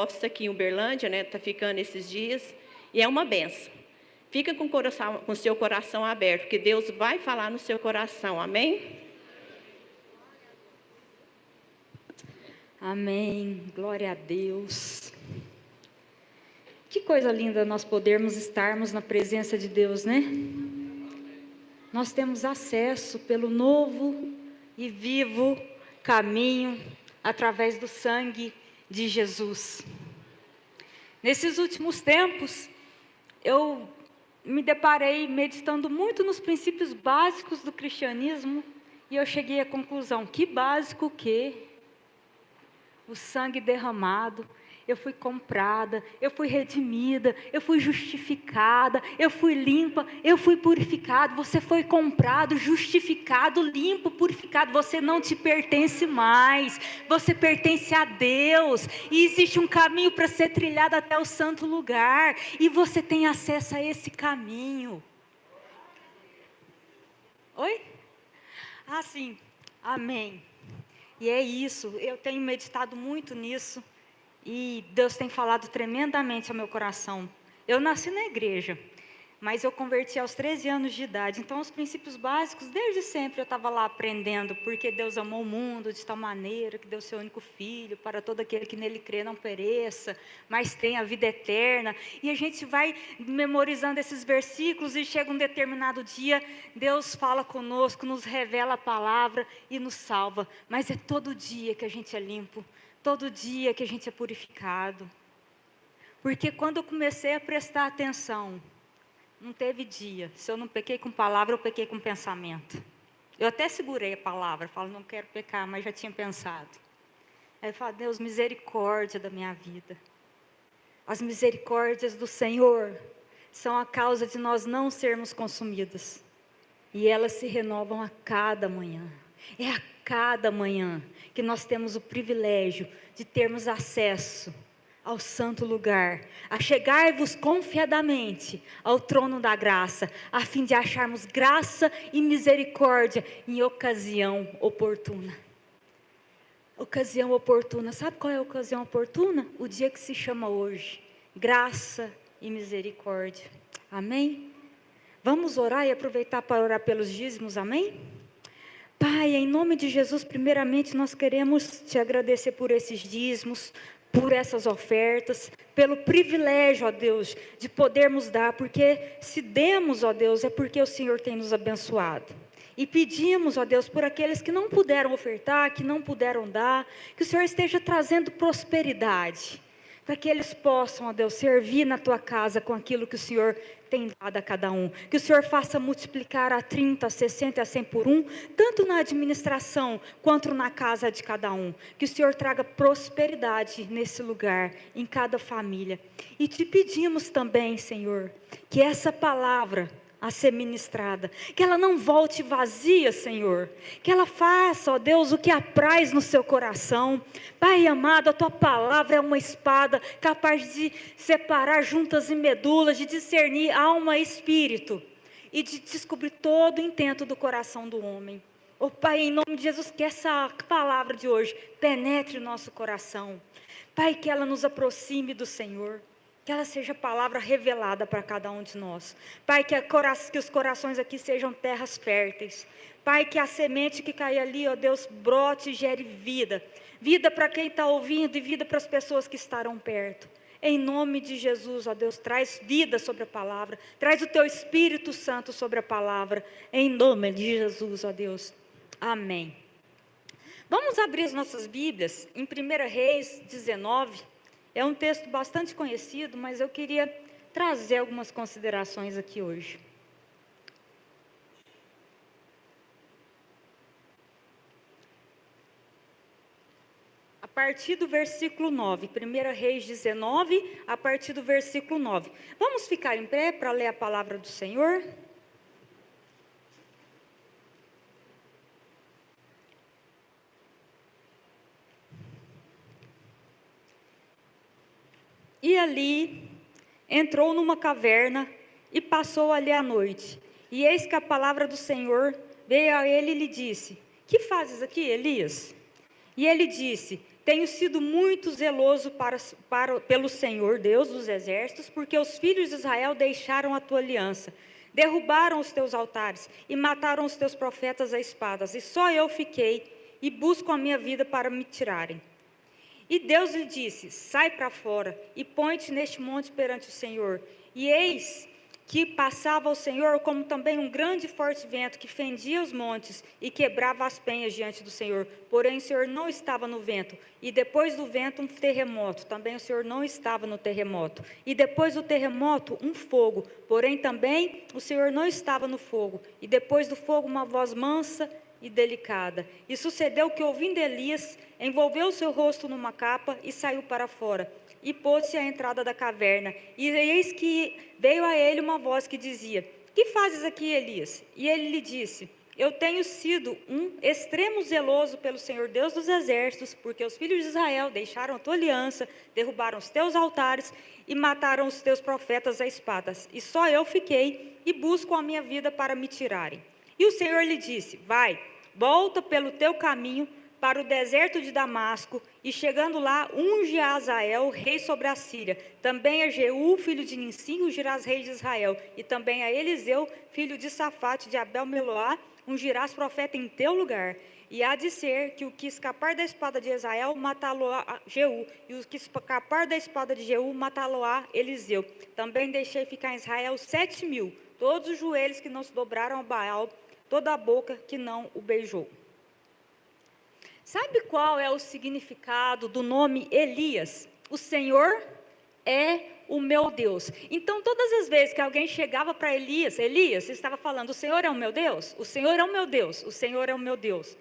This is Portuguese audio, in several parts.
office aqui em Uberlândia, né? Está ficando esses dias, e é uma benção. Fica com o seu coração aberto, porque Deus vai falar no seu coração, amém? Amém, glória a Deus. Que coisa linda nós podermos estarmos na presença de Deus, né? Nós temos acesso pelo novo e vivo caminho através do sangue de Jesus. Nesses últimos tempos, eu me deparei meditando muito nos princípios básicos do cristianismo e eu cheguei à conclusão: que básico que o sangue derramado, eu fui comprada, eu fui redimida, eu fui justificada, eu fui limpa, eu fui purificado. Você foi comprado, justificado, limpo, purificado. Você não te pertence mais, você pertence a Deus. E existe um caminho para ser trilhado até o santo lugar, e você tem acesso a esse caminho. Oi? Ah, sim, amém. E é isso, eu tenho meditado muito nisso, e Deus tem falado tremendamente ao meu coração. Eu nasci na igreja, mas eu converti aos 13 anos de idade, então os princípios básicos, desde sempre eu estava lá aprendendo, porque Deus amou o mundo de tal maneira que deu seu único filho, para todo aquele que nele crê não pereça, mas tenha a vida eterna. E a gente vai memorizando esses versículos, e chega um determinado dia, Deus fala conosco, nos revela a palavra e nos salva. Mas é todo dia que a gente é limpo, todo dia que a gente é purificado. Porque quando eu comecei a prestar atenção, não teve dia, se eu não pequei com palavra, eu pequei com pensamento. Eu até segurei a palavra, falo, não quero pecar, mas já tinha pensado. Aí eu falo, Deus, misericórdia da minha vida. As misericórdias do Senhor são a causa de nós não sermos consumidos. E elas se renovam a cada manhã. É a cada manhã que nós temos o privilégio de termos acesso ao santo lugar, a chegar-vos confiadamente ao trono da graça, a fim de acharmos graça e misericórdia em ocasião oportuna. Ocasião oportuna, sabe qual é a ocasião oportuna? O dia que se chama hoje, graça e misericórdia, amém? Vamos orar e aproveitar para orar pelos dízimos, amém? Pai, em nome de Jesus, primeiramente nós queremos te agradecer por esses dízimos, por essas ofertas, pelo privilégio, ó Deus, de podermos dar, porque se demos, ó Deus, é porque o Senhor tem nos abençoado. E pedimos, ó Deus, por aqueles que não puderam ofertar, que não puderam dar, que o Senhor esteja trazendo prosperidade, para que eles possam, ó Deus, servir na tua casa com aquilo que o Senhor tem dado a cada um. Que o Senhor faça multiplicar a 30, a 60 e a 100 por um, tanto na administração quanto na casa de cada um. Que o Senhor traga prosperidade nesse lugar, em cada família. E te pedimos também, Senhor, que essa palavra a ser ministrada, que ela não volte vazia, Senhor, que ela faça, ó Deus, o que apraz no seu coração. Pai amado, a tua palavra é uma espada capaz de separar juntas e medulas, de discernir alma e espírito, e de descobrir todo o intento do coração do homem. Ó Pai, em nome de Jesus, que essa palavra de hoje penetre o nosso coração. Pai, que ela nos aproxime do Senhor, que ela seja palavra revelada para cada um de nós. Pai, que os corações aqui sejam terras férteis. Pai, que a semente que cai ali, ó Deus, brote e gere vida. Vida para quem está ouvindo e vida para as pessoas que estarão perto. Em nome de Jesus, ó Deus, traz vida sobre a palavra. Traz o teu Espírito Santo sobre a palavra. Em nome de Jesus, ó Deus. Amém. Vamos abrir as nossas Bíblias em 1 Reis 19. É um texto bastante conhecido, mas eu queria trazer algumas considerações aqui hoje. A partir do versículo 9, 1 Reis 19, a partir do versículo 9. Vamos ficar em pé para ler a palavra do Senhor? E ali entrou numa caverna e passou ali a noite. E eis que a palavra do Senhor veio a ele e lhe disse: que fazes aqui, Elias? E ele disse: tenho sido muito zeloso pelo Senhor, Deus dos exércitos, porque os filhos de Israel deixaram a tua aliança, derrubaram os teus altares e mataram os teus profetas a espadas, e só eu fiquei e busco a minha vida para me tirarem. E Deus lhe disse: sai para fora e põe-te neste monte perante o Senhor. E eis que passava o Senhor como também um grande e forte vento que fendia os montes e quebrava as penhas diante do Senhor. Porém o Senhor não estava no vento. E depois do vento um terremoto. Também o Senhor não estava no terremoto. E depois do terremoto um fogo. Porém também o Senhor não estava no fogo. E depois do fogo uma voz mansa e delicada. E sucedeu que, ouvindo Elias, envolveu o seu rosto numa capa e saiu para fora. E pôs-se à entrada da caverna. E eis que veio a ele uma voz que dizia: que fazes aqui, Elias? E ele lhe disse: eu tenho sido um extremo zeloso pelo Senhor Deus dos exércitos, porque os filhos de Israel deixaram a tua aliança, derrubaram os teus altares e mataram os teus profetas a espadas. E só eu fiquei e busco a minha vida para me tirarem. E o Senhor lhe disse: vai, volta pelo teu caminho para o deserto de Damasco, e chegando lá, unge a Azael, rei sobre a Síria. Também a Jeú, filho de Nissim, ungirás rei de Israel. E também a Eliseu, filho de Safate, de Abel-Meloá, ungirás profeta em teu lugar. E há de ser que o que escapar da espada de Israel, matá-lo-á Jeú. E o que escapar da espada de Jeú, matá-lo-á Eliseu. Também deixei ficar em Israel 7.000, todos os joelhos que não se dobraram a Baal, toda a boca que não o beijou. Sabe qual é o significado do nome Elias? O Senhor é o meu Deus. Então, todas as vezes que alguém chegava para Elias, Elias estava falando: o Senhor é o meu Deus? O Senhor é o meu Deus, o Senhor é o meu Deus.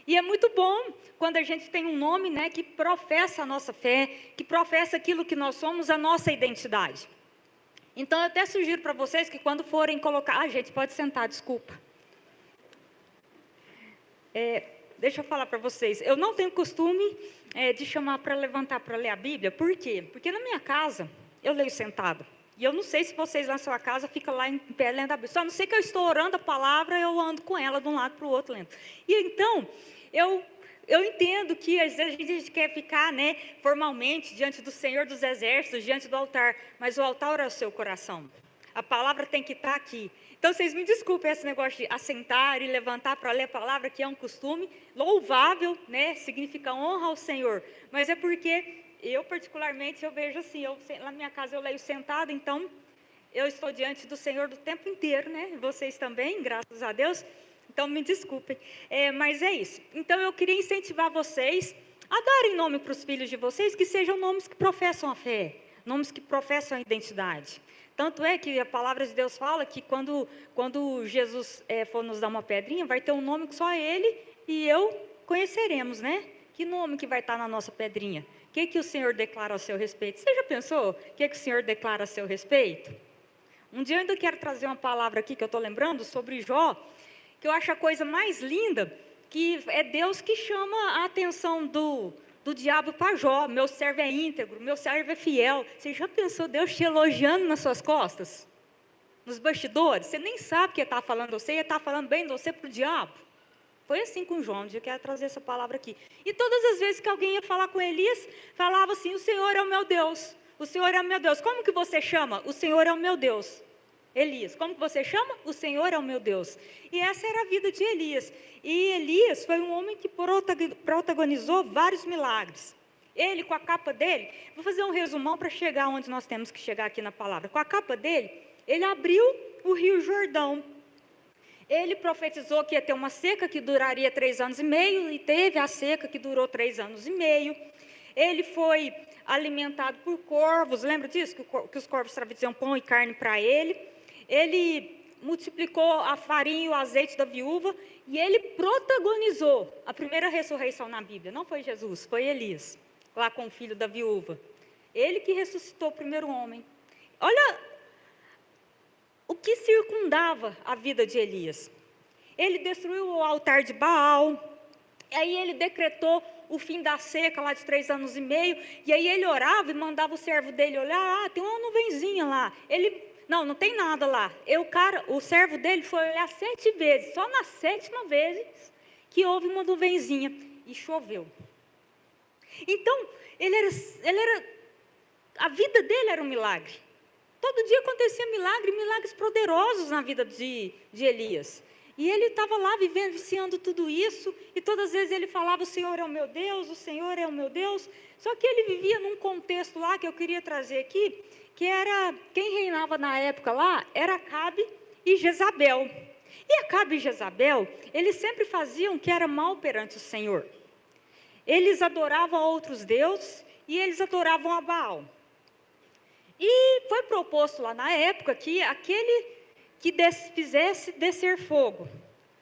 E é muito bom quando a gente tem um nome, né, que professa a nossa fé, que professa aquilo que nós somos, a nossa identidade. Então, eu até sugiro para vocês que quando forem colocar... gente, pode sentar, desculpa. Deixa eu falar para vocês, eu não tenho costume de chamar para levantar para ler a Bíblia. Por quê? Porque na minha casa, eu leio sentado. E eu não sei se vocês lá na sua casa ficam lá em pé lendo a Bíblia. Só não sei que eu estou orando a palavra, eu ando com ela de um lado para o outro lendo. E então, eu entendo que às vezes a gente quer ficar, né, formalmente diante do Senhor dos Exércitos, diante do altar. Mas o altar é o seu coração. A palavra tem que estar aqui. Então, vocês me desculpem esse negócio de assentar e levantar para ler a palavra, que é um costume louvável, né? Significa honra ao Senhor. Mas é porque eu, particularmente, eu vejo assim, lá na minha casa eu leio sentado, então eu estou diante do Senhor do tempo inteiro, né? Vocês também, graças a Deus. Então, me desculpem. Mas é isso. Então, eu queria incentivar vocês a darem nome para os filhos de vocês, que sejam nomes que professam a fé, nomes que professam a identidade. Tanto é que a palavra de Deus fala que quando Jesus for nos dar uma pedrinha, vai ter um nome que só ele e eu conheceremos, né? Que nome que vai estar na nossa pedrinha? O que o Senhor declara a seu respeito? Você já pensou o que o Senhor declara a seu respeito? Um dia eu ainda quero trazer uma palavra aqui que eu estou lembrando sobre Jó, que eu acho a coisa mais linda, que é Deus que chama a atenção do diabo para Jó. Meu servo é íntegro, meu servo é fiel. Você já pensou Deus te elogiando nas suas costas? Nos bastidores? Você nem sabe que ele está falando de você, ele está falando bem de você para o diabo. Foi assim com João, eu quero trazer essa palavra aqui. E todas as vezes que alguém ia falar com Elias, falava assim: o Senhor é o meu Deus, o Senhor é o meu Deus. Como que você chama? O Senhor é o meu Deus. Elias, como que você chama? O Senhor é o meu Deus. E essa era a vida de Elias. E Elias foi um homem que protagonizou vários milagres. Ele, com a capa dele, vou fazer um resumão para chegar onde nós temos que chegar aqui na palavra. Com a capa dele, ele abriu o Rio Jordão. Ele profetizou que ia ter uma seca que duraria 3 anos e meio, e teve a seca que durou 3 anos e meio. Ele foi alimentado por corvos, lembra disso? Que os corvos traziam pão e carne para ele. Ele multiplicou a farinha e o azeite da viúva, e ele protagonizou a primeira ressurreição na Bíblia. Não foi Jesus, foi Elias, lá com o filho da viúva. Ele que ressuscitou o primeiro homem. Olha o que circundava a vida de Elias. Ele destruiu o altar de Baal, aí ele decretou o fim da seca lá de 3 anos e meio, e aí ele orava e mandava o servo dele olhar: tem uma nuvenzinha lá. Não tem nada lá. O servo dele foi olhar 7 vezes, só na 7ª vez que houve uma nuvenzinha, e choveu. Então, a vida dele era um milagre. Todo dia acontecia milagres poderosos na vida de Elias. E ele estava lá vivenciando tudo isso, e todas as vezes ele falava, o Senhor é o meu Deus, o Senhor é o meu Deus. Só que ele vivia num contexto lá, que eu queria trazer aqui, que era, quem reinava na época lá, era Acabe e Jezabel. E Acabe e Jezabel, eles sempre faziam o que era mal perante o Senhor. Eles adoravam a outros deuses, e eles adoravam a Baal. E foi proposto lá na época que aquele que fizesse descer fogo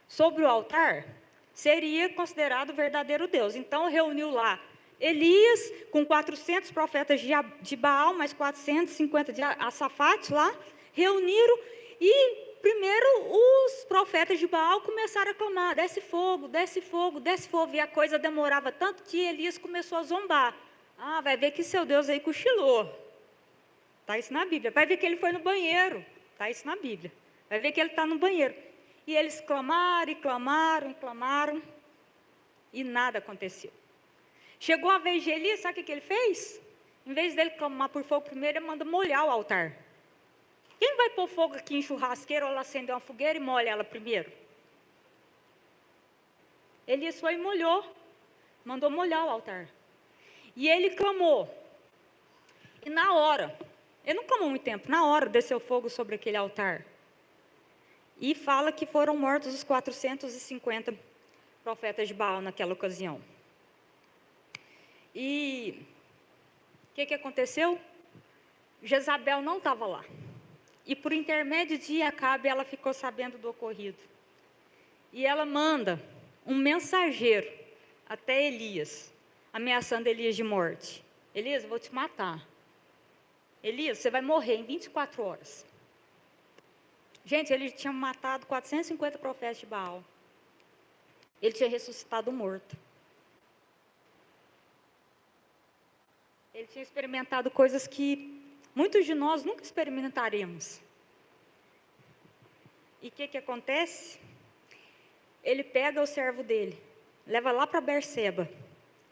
sobre o altar seria considerado verdadeiro Deus. Então reuniu lá Elias com 400 profetas de Baal, mais 450 de Assafate lá, reuniram e primeiro os profetas de Baal começaram a clamar, desce fogo, desce fogo, desce fogo, e a coisa demorava tanto que Elias começou a zombar. Vai ver que seu Deus aí cochilou. Está isso na Bíblia. Vai ver que ele foi no banheiro. Está isso na Bíblia. Vai ver que ele está no banheiro. E eles clamaram, e clamaram, e clamaram, e nada aconteceu. Chegou a vez de Elias, sabe o que ele fez? Em vez dele clamar por fogo primeiro, ele manda molhar o altar. Quem vai pôr fogo aqui em churrasqueira ou acender uma fogueira e molha ela primeiro? Elias foi e molhou, mandou molhar o altar. E ele clamou. E na hora, ele não clamou muito tempo, na hora desceu fogo sobre aquele altar. E fala que foram mortos os 450 profetas de Baal naquela ocasião. E o que aconteceu? Jezabel não estava lá. E por intermédio de Acabe, ela ficou sabendo do ocorrido. E ela manda um mensageiro até Elias, ameaçando Elias de morte. Elias, eu vou te matar. Elias, você vai morrer em 24 horas. Gente, ele tinha matado 450 profetas de Baal. Ele tinha ressuscitado morto. Ele tinha experimentado coisas que muitos de nós nunca experimentaremos. E o que acontece? Ele pega o servo dele, leva lá para Berseba,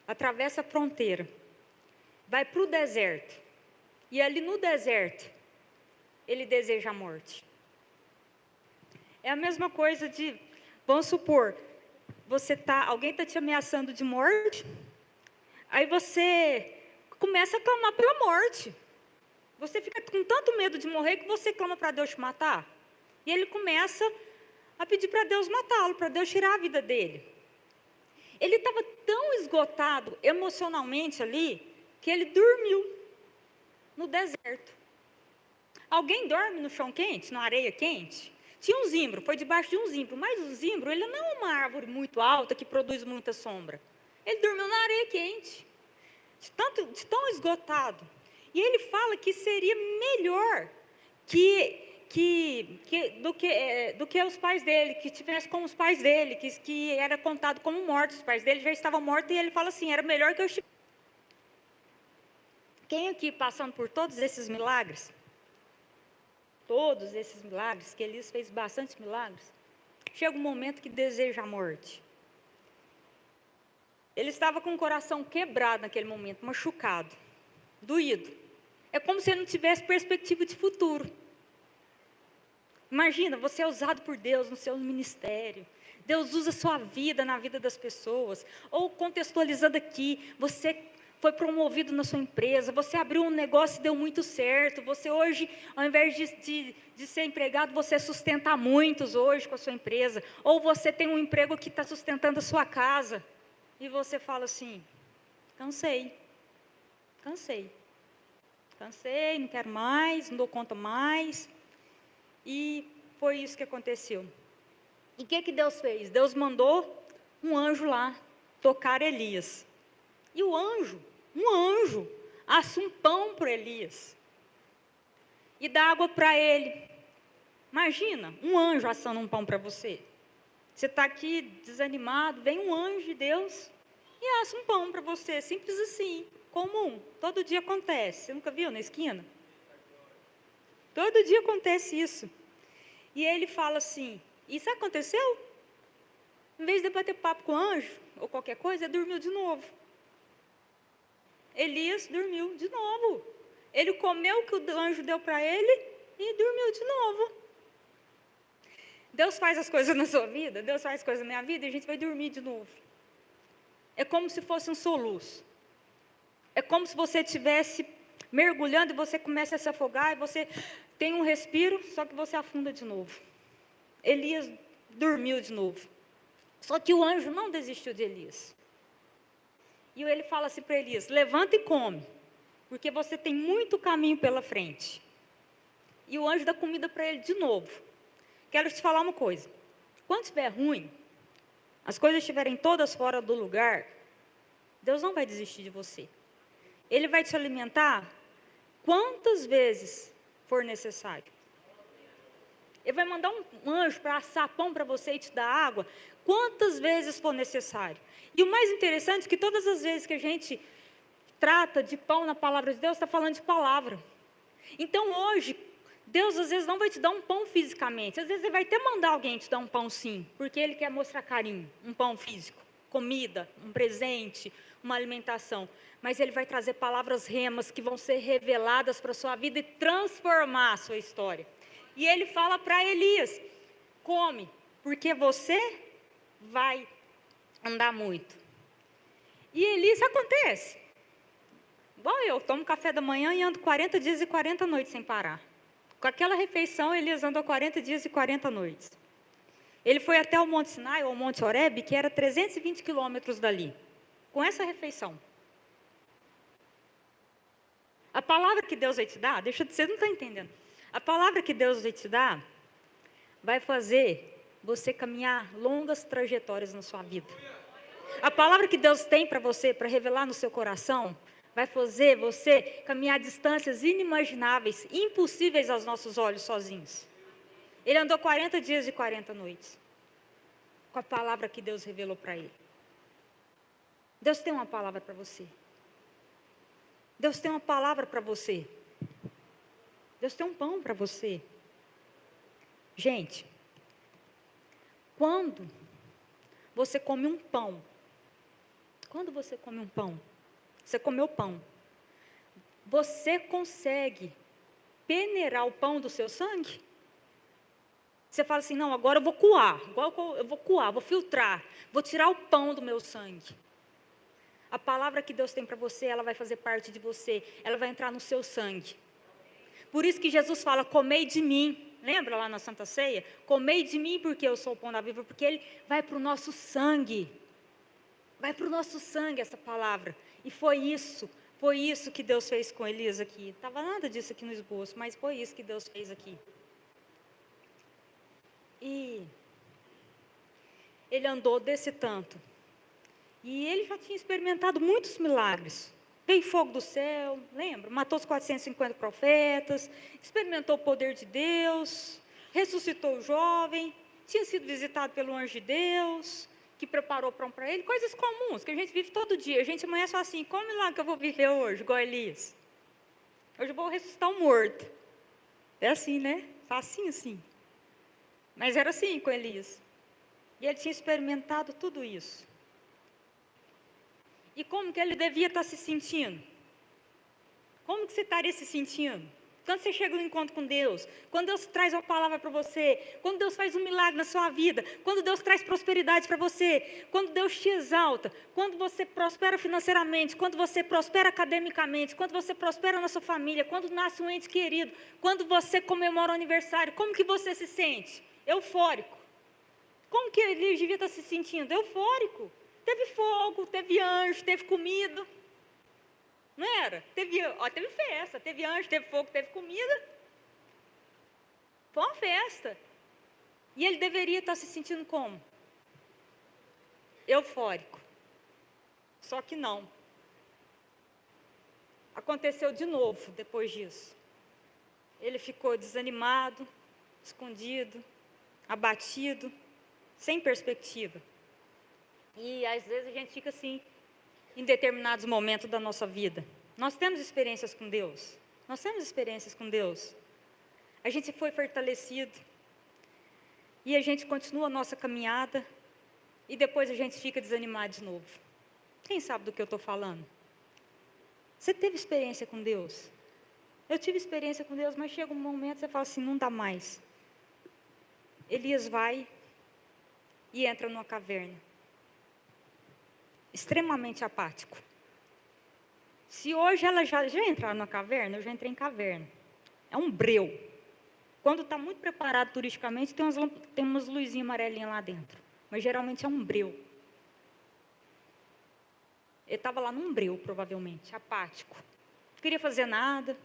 atravessa a fronteira, vai para o deserto. E ali no deserto, ele deseja a morte. É a mesma coisa de, vamos supor, alguém está te ameaçando de morte, aí você começa a clamar pela morte. Você fica com tanto medo de morrer que você clama para Deus te matar. E ele começa a pedir para Deus matá-lo, para Deus tirar a vida dele. Ele estava tão esgotado emocionalmente ali, que ele dormiu no deserto. Alguém dorme no chão quente, na areia quente? Tinha um zimbro, foi debaixo de um zimbro, mas o zimbro, ele não é uma árvore muito alta que produz muita sombra. Ele dormiu na areia quente, de tão esgotado. E ele fala que seria melhor do que os pais dele, que tivesse como os pais dele, que era contado como mortos. Os pais dele já estavam mortos, e ele fala assim, era melhor que eu estivesse. Quem aqui passando por todos esses milagres? Todos esses milagres, que Elias fez bastantes milagres, chega um momento que deseja a morte. Ele estava com o coração quebrado naquele momento, machucado, doído. É como se ele não tivesse perspectiva de futuro. Imagina, você é usado por Deus no seu ministério. Deus usa a sua vida na vida das pessoas. Ou contextualizando aqui, você foi promovido na sua empresa, você abriu um negócio e deu muito certo. Você hoje, ao invés de ser empregado, você sustenta muitos hoje com a sua empresa. Ou você tem um emprego que está sustentando a sua casa. E você fala assim, cansei, não quero mais, não dou conta mais. E foi isso que aconteceu. E o que Deus fez? Deus mandou um anjo lá tocar Elias. E um anjo, assa um pão para Elias. E dá água para ele. Imagina, um anjo assando um pão para você. Você está aqui desanimado, vem um anjo de Deus e assa um pão para você. Simples assim, comum. Todo dia acontece. Você nunca viu na esquina? Todo dia acontece isso. E ele fala assim, isso aconteceu? Em vez de bater papo com o anjo, ou qualquer coisa, ele dormiu de novo. Elias dormiu de novo. Ele comeu o que o anjo deu para ele e dormiu de novo. Deus faz as coisas na sua vida, Deus faz as coisas na minha vida e a gente vai dormir de novo. É como se fosse um soluço. É como se você estivesse mergulhando e você começa a se afogar e você tem um respiro, só que você afunda de novo. Elias dormiu de novo. Só que o anjo não desistiu de Elias. E ele fala assim para Elias: levanta e come, porque você tem muito caminho pela frente. E o anjo dá comida para ele de novo. Quero te falar uma coisa: quando estiver ruim, as coisas estiverem todas fora do lugar, Deus não vai desistir de você. Ele vai te alimentar quantas vezes for necessário. Ele vai mandar um anjo para assar pão para você e te dar água quantas vezes for necessário. E o mais interessante é que todas as vezes que a gente trata de pão na palavra de Deus, está falando de palavra. Então hoje, Deus às vezes não vai te dar um pão fisicamente. Às vezes Ele vai até mandar alguém te dar um pão sim, porque Ele quer mostrar carinho, um pão físico, comida, um presente, uma alimentação. Mas Ele vai trazer palavras remas que vão ser reveladas para a sua vida e transformar a sua história. E Ele fala para Elias: come, porque você vai andar muito. E Elias acontece. Igual eu, tomo café da manhã e ando 40 dias e 40 noites sem parar. Com aquela refeição, Elias andou 40 dias e 40 noites. Ele foi até o Monte Sinai, ou Monte Horebe, que era 320 quilômetros dali, com essa refeição. A palavra que Deus vai te dar, você não está entendendo. A palavra que Deus vai te dar, vai fazer você caminhar longas trajetórias na sua vida. A palavra que Deus tem para você, para revelar no seu coração, vai fazer você caminhar distâncias inimagináveis, impossíveis aos nossos olhos sozinhos. Ele andou 40 dias e 40 noites, com a palavra que Deus revelou para ele. Deus tem uma palavra para você. Deus tem uma palavra para você. Deus tem um pão para você. Gente, quando você come um pão, você comeu pão, você consegue peneirar o pão do seu sangue? Você fala assim: não, agora eu vou coar, vou filtrar, vou tirar o pão do meu sangue. A palavra que Deus tem para você, ela vai fazer parte de você, ela vai entrar no seu sangue. Por isso que Jesus fala: comei de mim. Lembra lá na Santa Ceia? Comei de mim porque eu sou o pão da vida, porque ele vai para o nosso sangue. Vai para o nosso sangue essa palavra. E foi isso que Deus fez com Elias aqui. Não estava nada disso aqui no esboço, mas foi isso que Deus fez aqui. E ele andou desse tanto. E ele já tinha experimentado muitos milagres. Veio fogo do céu, lembra? Matou os 450 profetas, experimentou o poder de Deus, ressuscitou o jovem, tinha sido visitado pelo anjo de Deus, que preparou pão para ele, coisas comuns, que a gente vive todo dia. A gente amanhã só assim: come lá que eu vou viver hoje, igual Elias. Hoje eu vou ressuscitar um morto. É assim, né? Facinho assim. Mas era assim com Elias. E ele tinha experimentado tudo isso. E como que ele devia estar se sentindo? Como que você estaria se sentindo? Quando você chega no encontro com Deus, quando Deus traz uma palavra para você, quando Deus faz um milagre na sua vida, quando Deus traz prosperidade para você, quando Deus te exalta, quando você prospera financeiramente, quando você prospera academicamente, quando você prospera na sua família, quando nasce um ente querido, quando você comemora o aniversário, como que você se sente? Eufórico. Como que ele devia estar se sentindo? Eufórico. Teve fogo, teve anjo, teve comida. Não era? Teve festa, teve anjo, teve fogo, teve comida. Foi uma festa. E ele deveria estar se sentindo como? Eufórico. Só que não. Aconteceu de novo depois disso. Ele ficou desanimado, escondido, abatido, sem perspectiva. E às vezes a gente fica assim, em determinados momentos da nossa vida. Nós temos experiências com Deus. A gente foi fortalecido. E a gente continua a nossa caminhada. E depois a gente fica desanimado de novo. Quem sabe do que eu estou falando? Você teve experiência com Deus? Eu tive experiência com Deus, mas chega um momento que você fala assim, não dá mais. Elias vai e entra numa caverna. Extremamente apático. Se hoje ela já entrar numa caverna, eu já entrei em caverna. É um breu. Quando está muito preparado turisticamente, tem umas luzinhas amarelinhas lá dentro. Mas geralmente é um breu. Ele estava lá num breu, provavelmente, apático. Não queria fazer nada,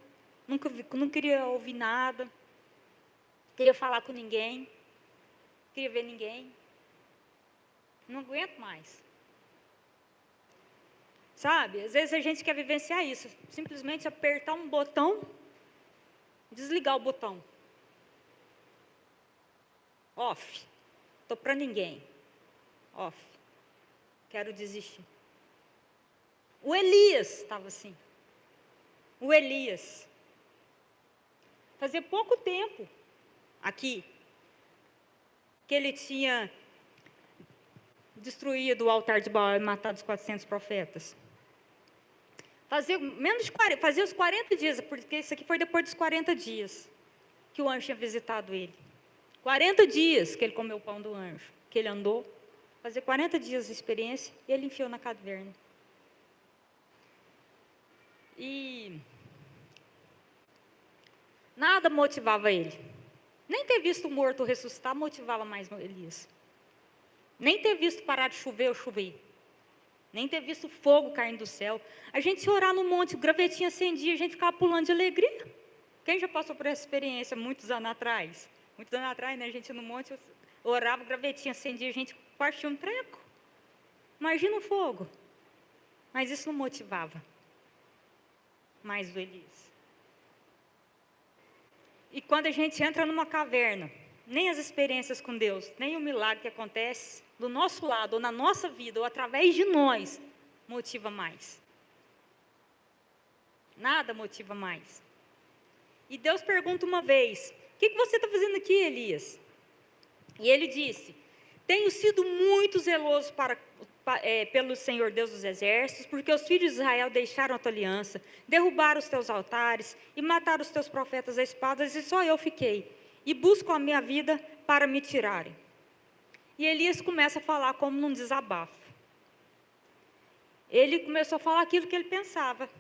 não queria ouvir nada, não queria falar com ninguém, não queria ver ninguém. Não aguento mais. Sabe, às vezes a gente quer vivenciar isso, simplesmente apertar um botão, desligar o botão. Off. Estou para ninguém. Off. Quero desistir. O Elias estava assim. O Elias. Fazia pouco tempo, aqui, que ele tinha destruído o altar de Baal e matado os 400 profetas. Fazia os 40 dias, porque isso aqui foi depois dos 40 dias que o anjo tinha visitado ele. 40 dias que ele comeu o pão do anjo, que ele andou. Fazia 40 dias de experiência e ele enfiou na caverna. E nada motivava ele. Nem ter visto o morto ressuscitar motivava mais Elias. Nem ter visto parar de chover ou chover. Nem ter visto fogo caindo do céu. A gente se orar no monte, o gravetinho acendia, a gente ficava pulando de alegria. Quem já passou por essa experiência muitos anos atrás? Muitos anos atrás, né, a gente no monte orava, o gravetinho acendia, a gente partia um treco. Imagina o fogo. Mas isso não motivava mais o Elias. E quando a gente entra numa caverna, nem as experiências com Deus, nem o milagre que acontece do nosso lado, ou na nossa vida, ou através de nós, motiva mais. Nada motiva mais. E Deus pergunta uma vez, o que você está fazendo aqui, Elias? E ele disse, tenho sido muito zeloso pelo Senhor Deus dos exércitos, porque os filhos de Israel deixaram a tua aliança, derrubaram os teus altares e mataram os teus profetas a espadas, e só eu fiquei. E busco a minha vida para me tirarem. E Elias começa a falar como num desabafo. Ele começou a falar aquilo que ele pensava.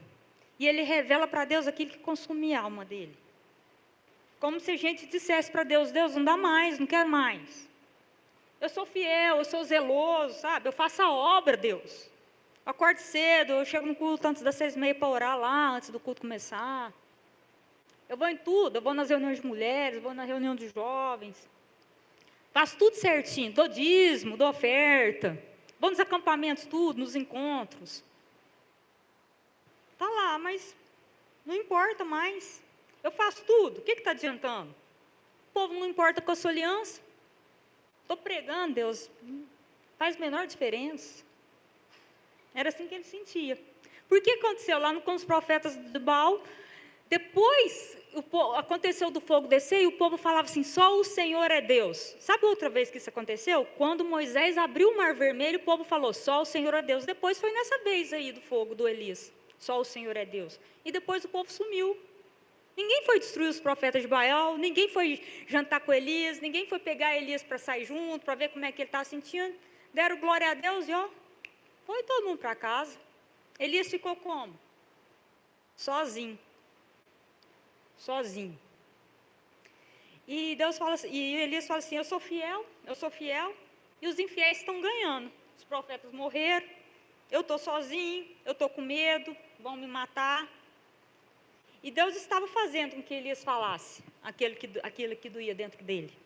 E ele revela para Deus aquilo que consumia a alma dele. Como se a gente dissesse para Deus, Deus, não dá mais, não quero mais. Eu sou fiel, eu sou zeloso, sabe? Eu faço a obra, Deus. Eu acordo cedo, eu chego no culto antes das 6h30 para orar lá, antes do culto começar. Eu vou em tudo, eu vou nas reuniões de mulheres, vou na reunião de jovens. Faço tudo certinho, dou dízimo, dou oferta. Vou nos acampamentos, tudo, nos encontros. Está lá, mas não importa mais. Eu faço tudo, o que está adiantando? O povo não importa com a sua aliança. Estou pregando, Deus, faz menor diferença. Era assim que ele sentia. Por que aconteceu lá com os profetas de Baal? Depois aconteceu do fogo descer e o povo falava assim, só o Senhor é Deus. Sabe outra vez que isso aconteceu? Quando Moisés abriu o mar vermelho, o povo falou, só o Senhor é Deus. Depois foi nessa vez aí do fogo do Elias, só o Senhor é Deus. E depois o povo sumiu. Ninguém foi destruir os profetas de Baal, ninguém foi jantar com Elias, ninguém foi pegar Elias para sair junto, para ver como é que ele estava sentindo. Deram glória a Deus e ó, foi todo mundo para casa. Elias ficou como? Sozinho. Sozinho. E Deus fala assim, e Elias fala assim, eu sou fiel, e os infiéis estão ganhando. Os profetas morreram, eu estou sozinho, eu estou com medo, vão me matar. E Deus estava fazendo com que Elias falasse aquilo que doía dentro dele.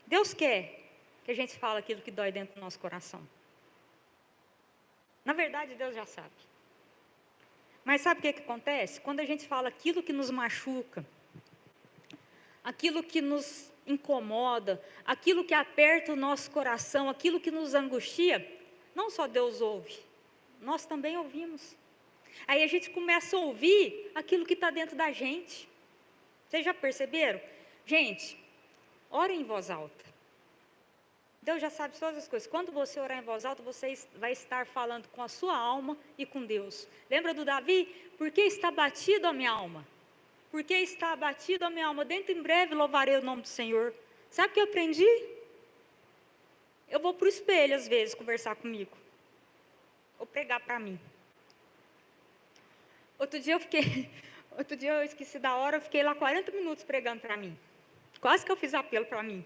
Deus quer que a gente fale aquilo que dói dentro do nosso coração. Na verdade, Deus já sabe. Mas sabe o que acontece? Quando a gente fala aquilo que nos machuca, aquilo que nos incomoda, aquilo que aperta o nosso coração, aquilo que nos angustia, não só Deus ouve, nós também ouvimos. Aí a gente começa a ouvir aquilo que está dentro da gente. Vocês já perceberam? Gente, orem em voz alta. Deus já sabe todas as coisas. Quando você orar em voz alta, você vai estar falando com a sua alma e com Deus. Lembra do Davi? Por que está abatido a minha alma? Por que está abatido a minha alma? Dentro em breve louvarei o nome do Senhor. Sabe o que eu aprendi? Eu vou para o espelho às vezes conversar comigo. Ou pregar para mim. Outro dia eu esqueci da hora, eu fiquei lá 40 minutos pregando para mim. Quase que eu fiz apelo para mim.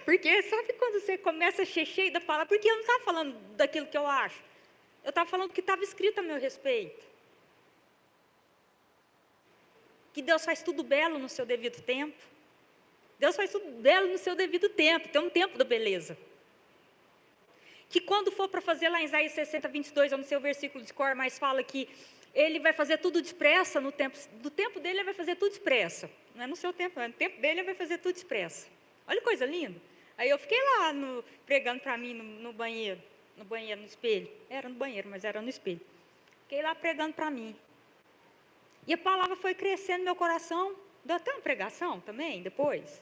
Porque sabe quando você começa a ser cheio da palavra? Porque eu não estava falando daquilo que eu acho. Eu estava falando do que estava escrito a meu respeito. Que Deus faz tudo belo no seu devido tempo. Deus faz tudo belo no seu devido tempo. Tem um tempo da beleza. Que quando for para fazer lá em Isaías 60, 22, eu não sei o versículo de cor, mas fala que ele vai fazer tudo depressa no tempo. Do tempo dele ele vai fazer tudo depressa. Não é no seu tempo, no tempo dele ele vai fazer tudo depressa. Olha que coisa linda. Aí eu fiquei lá pregando para mim no banheiro. No banheiro, no espelho. Era no banheiro, mas era no espelho. Fiquei lá pregando para mim. E a palavra foi crescendo no meu coração. Deu até uma pregação também, depois.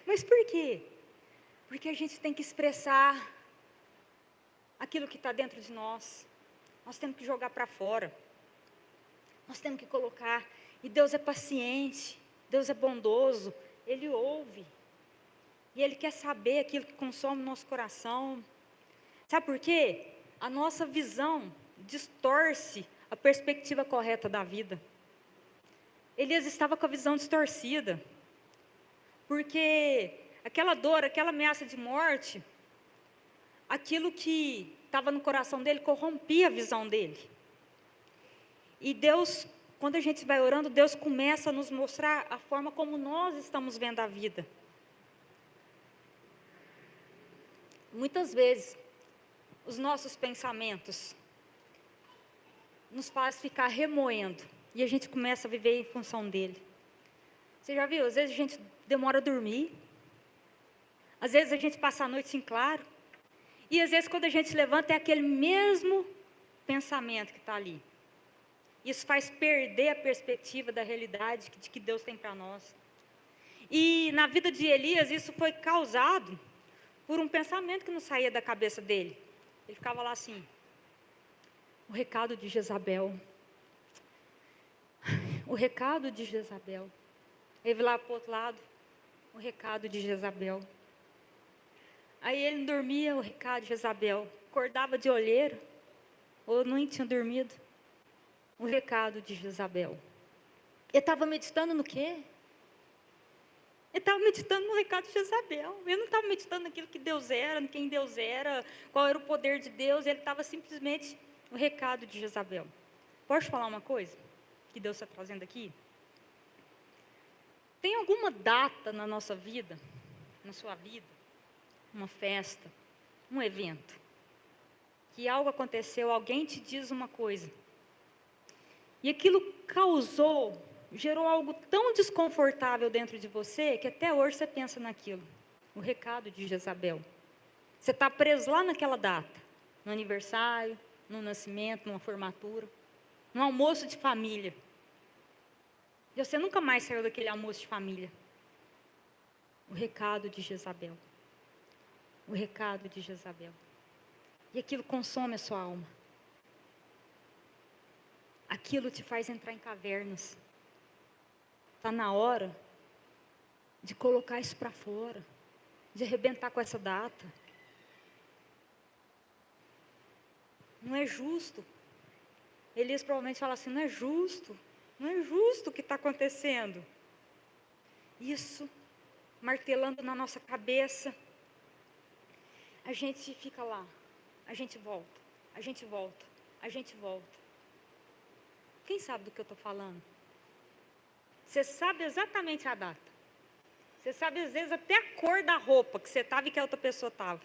Mas por quê? Porque a gente tem que expressar aquilo que está dentro de nós. Nós temos que jogar para fora. Nós temos que colocar. E Deus é paciente. Deus é bondoso. Ele ouve. E Ele quer saber aquilo que consome o nosso coração. Sabe por quê? A nossa visão distorce a perspectiva correta da vida. Elias estava com a visão distorcida. Porque aquela dor, aquela ameaça de morte, aquilo que estava no coração dele corrompia a visão dele. E Deus, quando a gente vai orando, Deus começa a nos mostrar a forma como nós estamos vendo a vida. Muitas vezes, os nossos pensamentos nos fazem ficar remoendo, e a gente começa a viver em função dele. Você já viu? Às vezes a gente demora a dormir, às vezes a gente passa a noite em claro, e às vezes quando a gente se levanta é aquele mesmo pensamento que está ali. Isso faz perder a perspectiva da realidade de que Deus tem para nós. E na vida de Elias isso foi causado por um pensamento que não saía da cabeça dele. Ele ficava lá assim: o recado de Jezabel. O recado de Jezabel. Ele veio lá para o outro lado, o recado de Jezabel. Aí ele não dormia, o recado de Jezabel. Acordava de olheira, ou não tinha dormido, o recado de Jezabel. Ele estava meditando no quê? Ele estava meditando no recado de Jezabel. Ele não estava meditando naquilo que Deus era, quem Deus era, qual era o poder de Deus. Ele estava simplesmente no recado de Jezabel. Posso falar uma coisa que Deus está trazendo aqui? Tem alguma data na nossa vida, na sua vida, uma festa, um evento, que algo aconteceu, alguém te diz uma coisa, e aquilo gerou algo tão desconfortável dentro de você, que até hoje você pensa naquilo, o recado de Jezabel. Você está preso lá naquela data, no aniversário, no nascimento, numa formatura, num almoço de família. E você nunca mais saiu daquele almoço de família. O recado de Jezabel. O recado de Jezabel. E aquilo consome a sua alma. Aquilo te faz entrar em cavernas. Está na hora de colocar isso para fora. De arrebentar com essa data. Não é justo. Elias provavelmente fala assim: não é justo. Não é justo o que está acontecendo. Isso, martelando na nossa cabeça. A gente fica lá. A gente volta. A gente volta. A gente volta. Quem sabe do que eu estou falando? Você sabe exatamente a data. Você sabe às vezes até a cor da roupa que você estava e que a outra pessoa estava.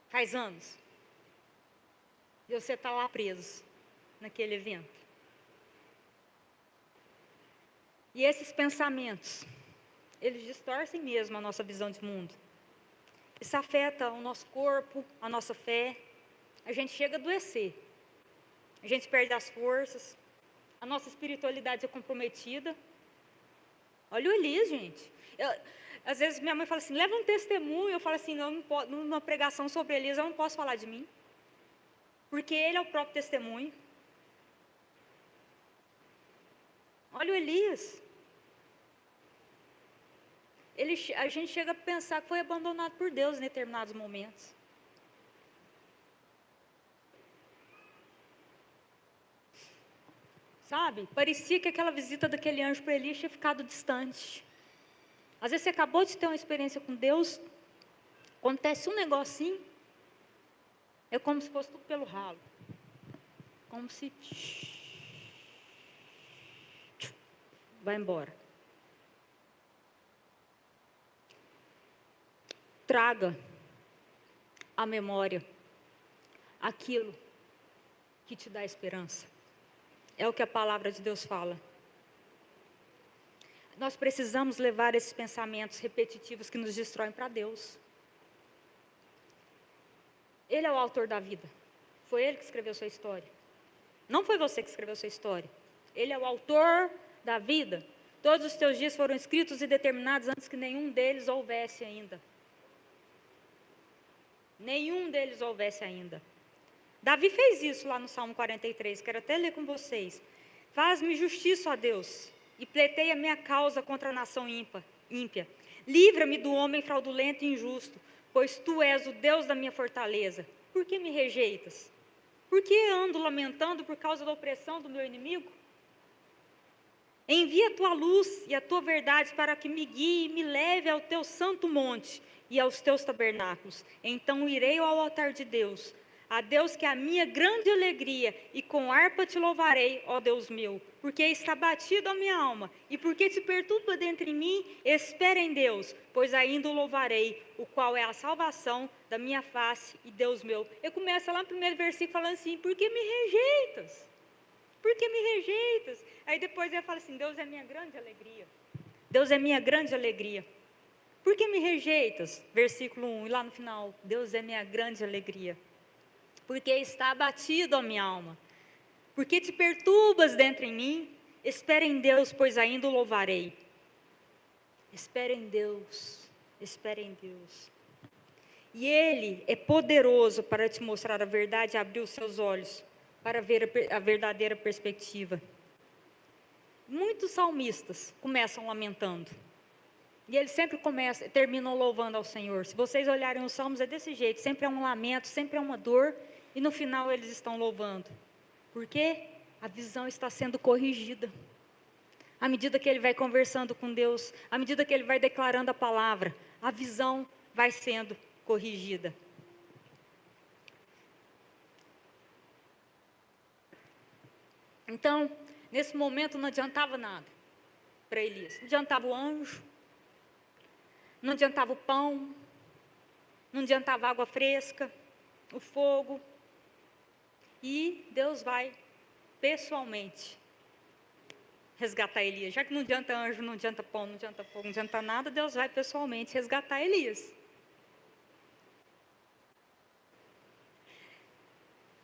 Faz anos. E você está lá preso naquele evento. E esses pensamentos, eles distorcem mesmo a nossa visão de mundo. Isso afeta o nosso corpo, a nossa fé. A gente chega a adoecer. A gente perde as forças. A nossa espiritualidade é comprometida. Olha o Elias, gente. Às vezes minha mãe fala assim, leva um testemunho, eu falo assim, eu não posso, numa pregação sobre Elias, eu não posso falar de mim, porque ele é o próprio testemunho. Olha o Elias. A gente chega a pensar que foi abandonado por Deus em determinados momentos. Sabe? Parecia que aquela visita daquele anjo para Elias tinha ficado distante. Às vezes você acabou de ter uma experiência com Deus, acontece um negocinho, é como se fosse tudo pelo ralo. Como se... vai embora. Traga à memória aquilo que te dá esperança. É o que a palavra de Deus fala. Nós precisamos levar esses pensamentos repetitivos que nos destroem para Deus. Ele é o autor da vida. Foi ele que escreveu sua história. Não foi você que escreveu sua história. Ele é o autor da vida. Todos os teus dias foram escritos e determinados antes que nenhum deles houvesse ainda. Nenhum deles houvesse ainda. Davi fez isso lá no Salmo 43, quero até ler com vocês. Faz-me justiça, ó Deus, e pleiteia minha causa contra a nação ímpia. Livra-me do homem fraudulento e injusto, pois tu és o Deus da minha fortaleza. Por que me rejeitas? Por que ando lamentando por causa da opressão do meu inimigo? Envia a tua luz e a tua verdade para que me guie e me leve ao teu santo monte e aos teus tabernáculos. Então irei ao altar de Deus, a Deus que é a minha grande alegria, e com harpa te louvarei, ó Deus meu, porque está batido a minha alma, e porque te perturba dentro de mim, espera em Deus, pois ainda o louvarei, o qual é a salvação da minha face e Deus meu. Eu começo lá no primeiro versículo falando assim, por que me rejeitas? Por que me rejeitas? Aí depois ele fala assim, Deus é minha grande alegria. Deus é minha grande alegria. Por que me rejeitas? Versículo 1, e lá no final, Deus é minha grande alegria. Porque está abatido a minha alma. Porque te perturbas dentro em mim, espera em Deus, pois ainda o louvarei. Espera em Deus, espera em Deus. E Ele é poderoso para te mostrar a verdade e abrir os seus olhos para ver a verdadeira perspectiva. Muitos salmistas começam lamentando. E eles sempre terminam louvando ao Senhor. Se vocês olharem os salmos, é desse jeito. Sempre é um lamento, sempre é uma dor. E no final eles estão louvando. Porque a visão está sendo corrigida. À medida que ele vai conversando com Deus, à medida que ele vai declarando a palavra, a visão vai sendo corrigida. Então, nesse momento não adiantava nada para Elias. Não adiantava o anjo, não adiantava o pão, não adiantava a água fresca, o fogo. E Deus vai pessoalmente resgatar Elias. Já que não adianta anjo, não adianta pão, não adianta fogo, não adianta nada, Deus vai pessoalmente resgatar Elias.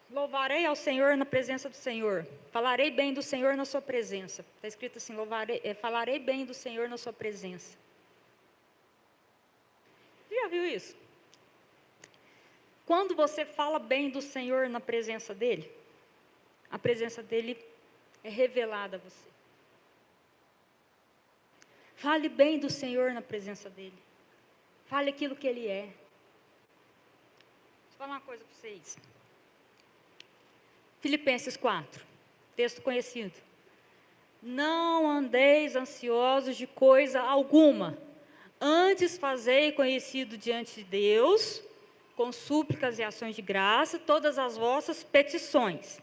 Louvarei ao Senhor na presença do Senhor. Falarei bem do Senhor na sua presença. Está escrito assim, falarei bem do Senhor na sua presença. Você já viu isso? Quando você fala bem do Senhor na presença dEle, a presença dEle é revelada a você. Fale bem do Senhor na presença dEle. Fale aquilo que Ele é. Deixa eu falar uma coisa para vocês. Filipenses 4, texto conhecido. Não andeis ansiosos de coisa alguma, antes fazei conhecido diante de Deus, com súplicas e ações de graça, todas as vossas petições.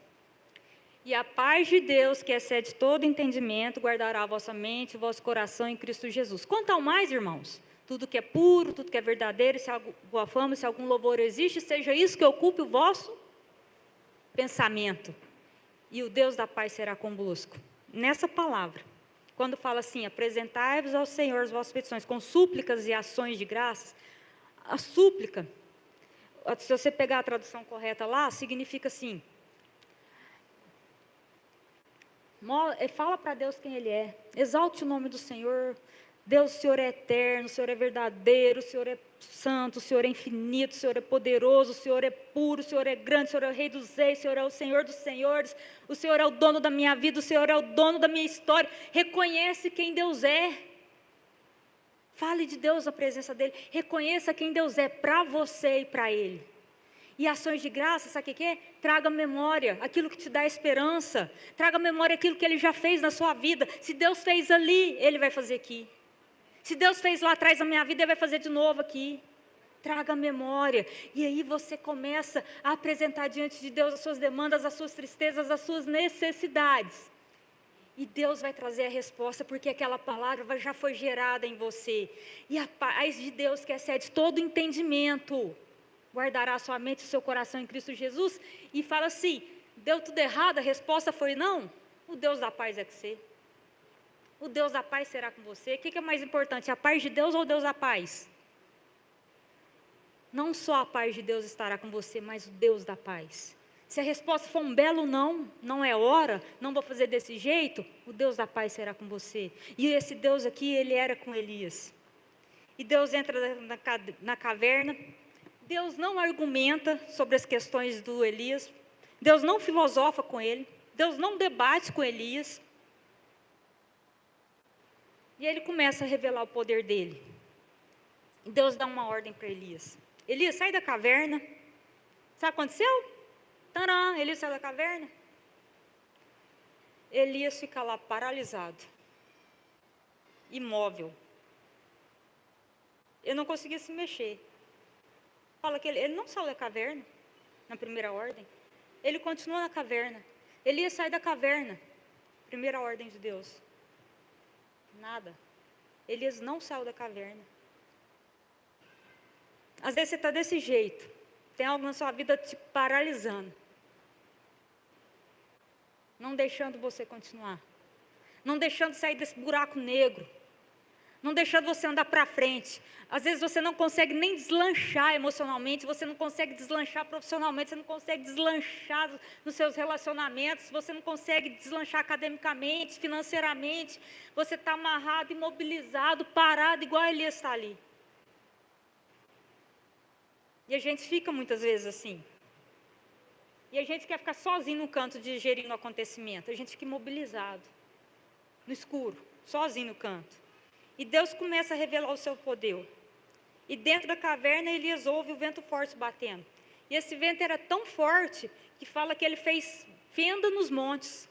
E a paz de Deus, que excede todo entendimento, guardará a vossa mente e o vosso coração em Cristo Jesus. Quanto ao mais, irmãos, tudo que é puro, tudo que é verdadeiro, se há boa fama, se algum louvor existe, seja isso que ocupe o vosso pensamento. E o Deus da paz será convosco. Nessa palavra, quando fala assim, apresentai-vos ao Senhor as vossas petições, com súplicas e ações de graças, a súplica, se você pegar a tradução correta lá, significa assim, fala para Deus quem Ele é, exalte o nome do Senhor, Deus, o Senhor é eterno, o Senhor é verdadeiro, o Senhor é santo, o Senhor é infinito, o Senhor é poderoso, o Senhor é puro, o Senhor é grande, o Senhor é o Rei dos Reis, o Senhor é o Senhor dos Senhores, o Senhor é o dono da minha vida, o Senhor é o dono da minha história. Reconhece quem Deus é. Fale de Deus na presença dEle. Reconheça quem Deus é para você e para Ele. E ações de graça, sabe o que é? Traga memória, aquilo que te dá esperança. Traga memória aquilo que Ele já fez na sua vida. Se Deus fez ali, Ele vai fazer aqui. Se Deus fez lá atrás na minha vida, Ele vai fazer de novo aqui. Traga memória. E aí você começa a apresentar diante de Deus as suas demandas, as suas tristezas, as suas necessidades. E Deus vai trazer a resposta, porque aquela palavra já foi gerada em você. E a paz de Deus, que excede todo entendimento, guardará a sua mente e o seu coração em Cristo Jesus. E fala assim, deu tudo errado, a resposta foi não. O Deus da paz é com você. O Deus da paz será com você. O que é mais importante, a paz de Deus ou o Deus da paz? Não só a paz de Deus estará com você, mas o Deus da paz. Se a resposta for um belo não, não é hora, não vou fazer desse jeito, o Deus da paz será com você. E esse Deus aqui, ele era com Elias. E Deus entra na caverna. Deus não argumenta sobre as questões do Elias. Deus não filosofa com ele. Deus não debate com Elias. E ele começa a revelar o poder dele. E Deus dá uma ordem para Elias. Elias, sai da caverna. Sabe o que aconteceu? Tcharam, Elias sai da caverna. Elias fica lá paralisado. Imóvel. Ele não conseguia se mexer. Fala que ele não saiu da caverna, na primeira ordem. Ele continua na caverna. Elias sai da caverna. Primeira ordem de Deus. Nada. Elias não saiu da caverna. Às vezes você está desse jeito. Tem algo na sua vida te paralisando. Não deixando você continuar. Não deixando sair desse buraco negro. Não deixando você andar para frente. Às vezes você não consegue nem deslanchar emocionalmente, você não consegue deslanchar profissionalmente, você não consegue deslanchar nos seus relacionamentos, você não consegue deslanchar academicamente, financeiramente. Você está amarrado, imobilizado, parado, igual Elias está ali. E a gente fica muitas vezes assim. E a gente quer ficar sozinho no canto digerindo o acontecimento. A gente fica imobilizado, no escuro, sozinho no canto. E Deus começa a revelar o seu poder. E dentro da caverna, Elias ouve o vento forte batendo. E esse vento era tão forte que fala que ele fez fenda nos montes.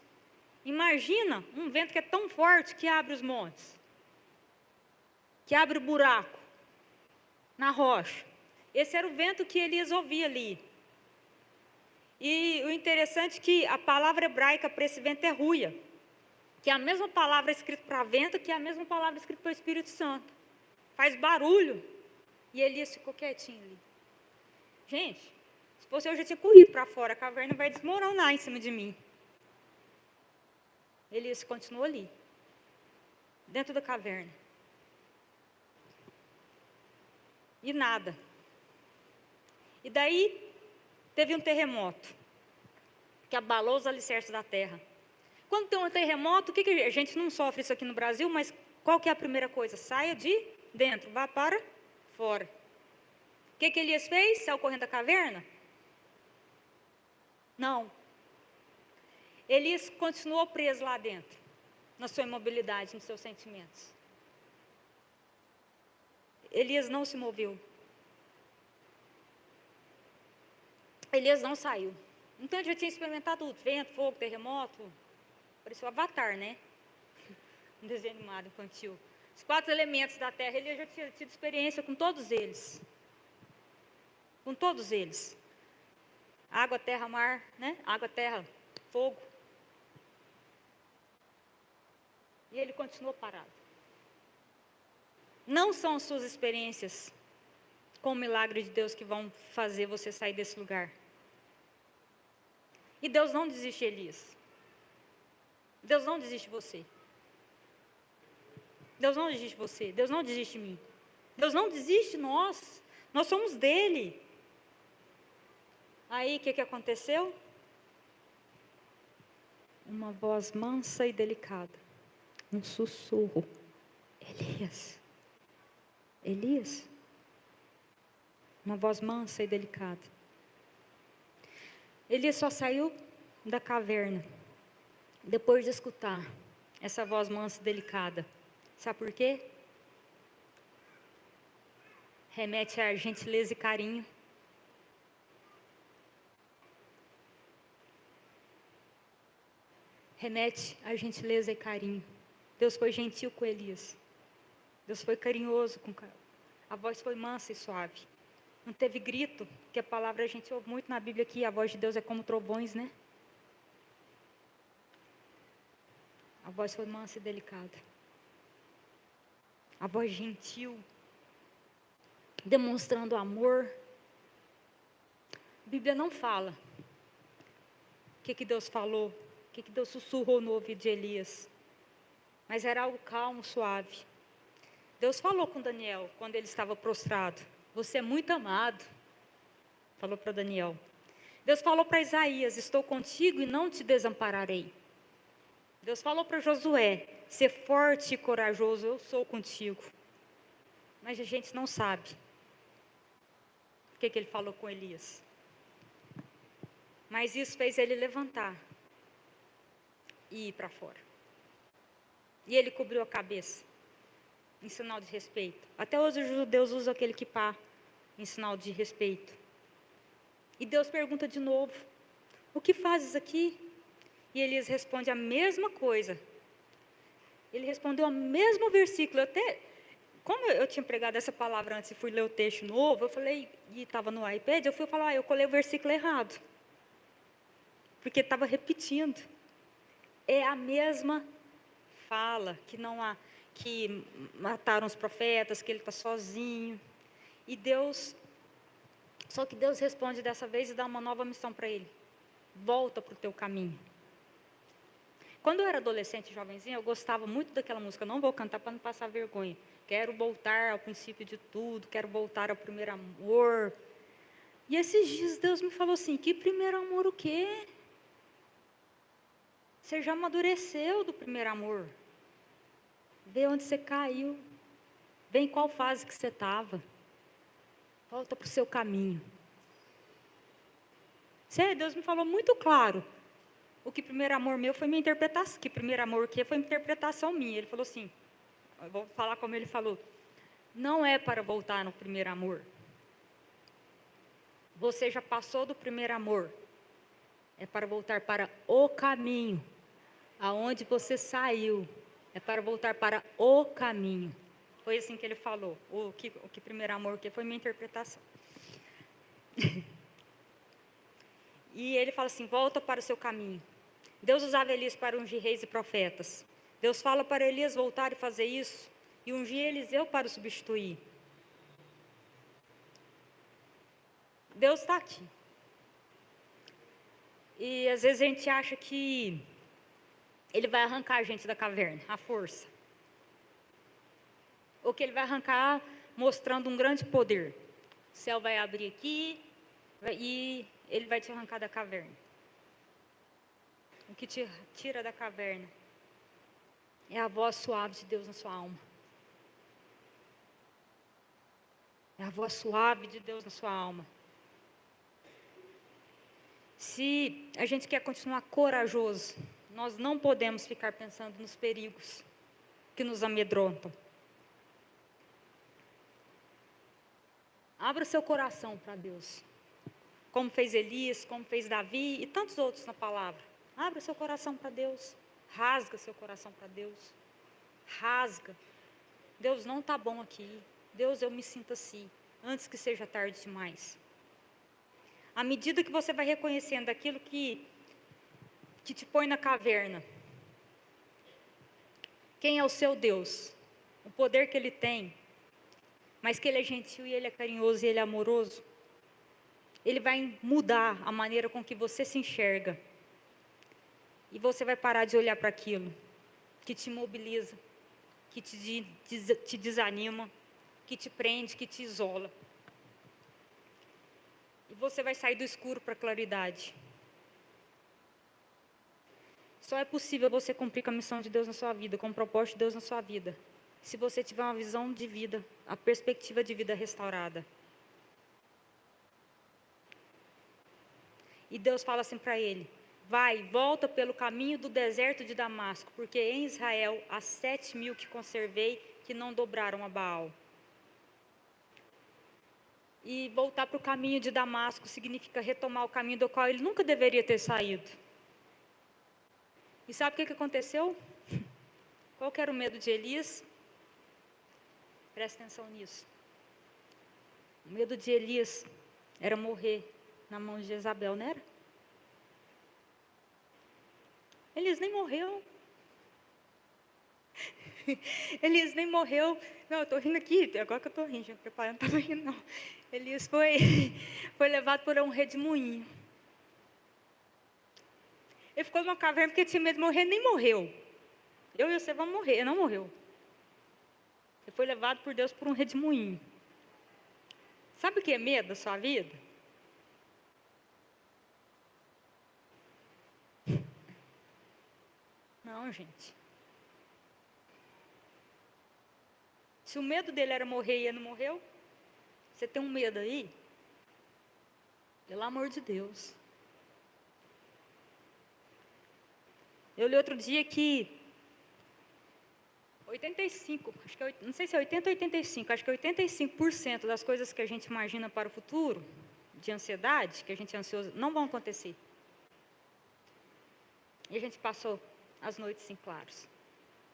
Imagina um vento que é tão forte que abre os montes. Que abre o buraco na rocha. Esse era o vento que Elias ouvia ali. E o interessante é que a palavra hebraica para esse vento é ruia. Que é a mesma palavra escrita para vento, que é a mesma palavra escrita para o Espírito Santo. Faz barulho. E Elias ficou quietinho ali. Gente, se fosse eu já tinha corrido para fora, a caverna vai desmoronar em cima de mim. Elias continuou ali, dentro da caverna. E nada. E daí, teve um terremoto, que abalou os alicerces da terra. Quando tem um terremoto, a gente não sofre isso aqui no Brasil, mas qual que é a primeira coisa? Saia de dentro, vá para fora. O que Elias fez? Saiu correndo da caverna? Não. Elias continuou preso lá dentro, na sua imobilidade, nos seus sentimentos. Elias não se moveu. Elias não saiu. Então ele já tinha experimentado tudo, vento, fogo, terremoto. Parecia o Avatar, né? Um desenho animado infantil. Os 4 elementos da terra, ele já tinha tido experiência com todos eles. Com todos eles. Água, terra, mar, né? Água, terra, fogo. E ele continuou parado. Não são as suas experiências com o milagre de Deus que vão fazer você sair desse lugar. E Deus não desiste de Elias. Deus não desiste de você. Deus não desiste de você. Deus não desiste de mim. Deus não desiste de nós. Nós somos dele. Aí, o que aconteceu? Uma voz mansa e delicada. Um sussurro. Elias, Elias. Uma voz mansa e delicada. Elias só saiu da caverna depois de escutar essa voz mansa e delicada. Sabe por quê? Remete a gentileza e carinho. Remete a gentileza e carinho. Deus foi gentil com Elias. Deus foi carinhoso com a voz foi mansa e suave. Não teve grito, que a palavra a gente ouve muito na Bíblia que a voz de Deus é como trovões, né? A voz foi mansa e delicada. A voz gentil, demonstrando amor. A Bíblia não fala o que Deus falou, o que Deus sussurrou no ouvido de Elias. Mas era algo calmo, suave. Deus falou com Daniel quando ele estava prostrado. Você é muito amado. Falou para Daniel. Deus falou para Isaías, estou contigo e não te desampararei. Deus falou para Josué, ser forte e corajoso, eu sou contigo. Mas a gente não sabe o que ele falou com Elias. Mas isso fez ele levantar e ir para fora. E ele cobriu a cabeça, em sinal de respeito. Até hoje os judeus usam aquele quipá, em sinal de respeito. E Deus pergunta de novo, o que fazes aqui? E Elias responde a mesma coisa. Ele respondeu o mesmo versículo. Como eu tinha pregado essa palavra antes e fui ler o texto novo, eu falei, e estava no iPad, eu fui falar, eu colei o versículo errado. Porque estava repetindo. É a mesma fala, que mataram os profetas, que ele está sozinho. E só que Deus responde dessa vez e dá uma nova missão para ele. Volta para o teu caminho. Quando eu era adolescente, jovenzinha, eu gostava muito daquela música. Não vou cantar para não passar vergonha. Quero voltar ao princípio de tudo, quero voltar ao primeiro amor. E esses dias Deus me falou assim, que primeiro amor o quê? Você já amadureceu do primeiro amor. Vê onde você caiu. Vê em qual fase que você estava. Volta para o seu caminho. Sério, Deus me falou muito claro. O que primeiro amor meu foi minha interpretação. Que primeiro amor que foi interpretação minha. Ele falou assim, eu vou falar como ele falou. Não é para voltar no primeiro amor. Você já passou do primeiro amor. É para voltar para o caminho. Aonde você saiu. É para voltar para o caminho. Foi assim que ele falou. O que primeiro amor que foi minha interpretação. E ele fala assim, volta para o seu caminho. Deus usava Elias para ungir reis e profetas. Deus fala para Elias voltar e fazer isso. E ungir Eliseu para o substituir. Deus está aqui. E às vezes a gente acha que Ele vai arrancar a gente da caverna, à força. Ou que Ele vai arrancar mostrando um grande poder. O céu vai abrir aqui e Ele vai te arrancar da caverna. O que te tira da caverna é a voz suave de Deus na sua alma. É a voz suave de Deus na sua alma. Se a gente quer continuar corajoso, nós não podemos ficar pensando nos perigos que nos amedrontam. Abra seu coração para Deus. Como fez Elias, como fez Davi e tantos outros na palavra. Abra seu coração para Deus. Rasga seu coração para Deus. Rasga. Deus não está bom aqui. Deus, eu me sinto assim. Antes que seja tarde demais. À medida que você vai reconhecendo aquilo que te põe na caverna. Quem é o seu Deus? O poder que Ele tem. Mas que Ele é gentil e Ele é carinhoso e Ele é amoroso. Ele vai mudar a maneira com que você se enxerga. E você vai parar de olhar para aquilo que te imobiliza, que te desanima, que te prende, que te isola. E você vai sair do escuro para a claridade. Só é possível você cumprir com a missão de Deus na sua vida, com o propósito de Deus na sua vida, se você tiver uma visão de vida, a perspectiva de vida restaurada. E Deus fala assim para ele: vai, volta pelo caminho do deserto de Damasco, porque em Israel há 7.000 que conservei, que não dobraram a Baal. E voltar para o caminho de Damasco significa retomar o caminho do qual ele nunca deveria ter saído. E sabe o que aconteceu? Qual que era o medo de Elias? Presta atenção nisso. O medo de Elias era morrer na mão de Jezabel, não era? Elias nem morreu. Elias nem morreu. Não, eu estou rindo aqui, agora que eu estou rindo, já preparando, não estava rindo não. Elias foi levado por um redemoinho. Ele ficou numa caverna porque tinha medo de morrer, nem morreu. Eu e você vamos morrer, ele não morreu. Ele foi levado por Deus por um redemoinho. Sabe o que é medo da sua vida? Não, gente. Se o medo dele era morrer e ele não morreu, você tem um medo aí? Pelo amor de Deus. Eu li outro dia que 85, acho que não sei se é 80 ou 85, acho que 85% das coisas que a gente imagina para o futuro, de ansiedade, que a gente é ansioso, não vão acontecer. E a gente passou as noites em claros.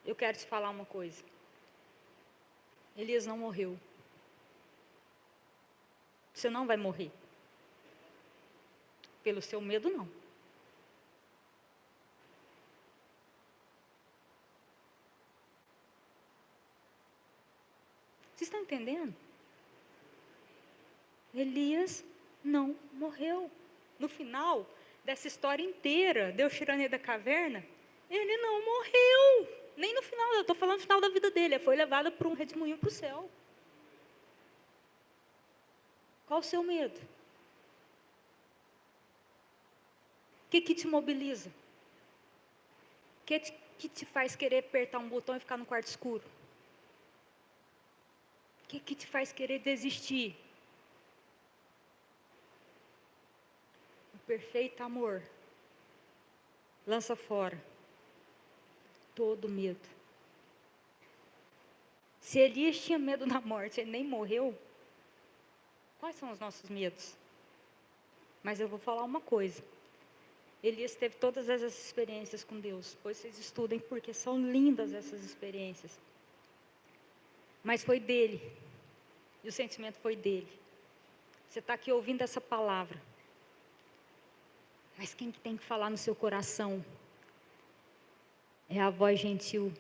Eu quero te falar uma coisa. Elias não morreu. Você não vai morrer. Pelo seu medo, não. Vocês estão entendendo? Elias não morreu. No final dessa história inteira, Deus tirando ele da caverna, ele não morreu. Nem no final, eu estou falando no final da vida dele. Ele foi levado por um redemoinho para o céu. Qual o seu medo? O que te mobiliza? O que te faz querer apertar um botão e ficar no quarto escuro? O que te faz querer desistir? O perfeito amor lança fora todo medo. Se Elias tinha medo da morte, ele nem morreu. Quais são os nossos medos? Mas eu vou falar uma coisa. Elias teve todas essas experiências com Deus. Depois vocês estudem, porque são lindas essas experiências. Mas foi dele. E o sentimento foi dele. Você está aqui ouvindo essa palavra. Mas quem tem que falar no seu coração é a voz gentil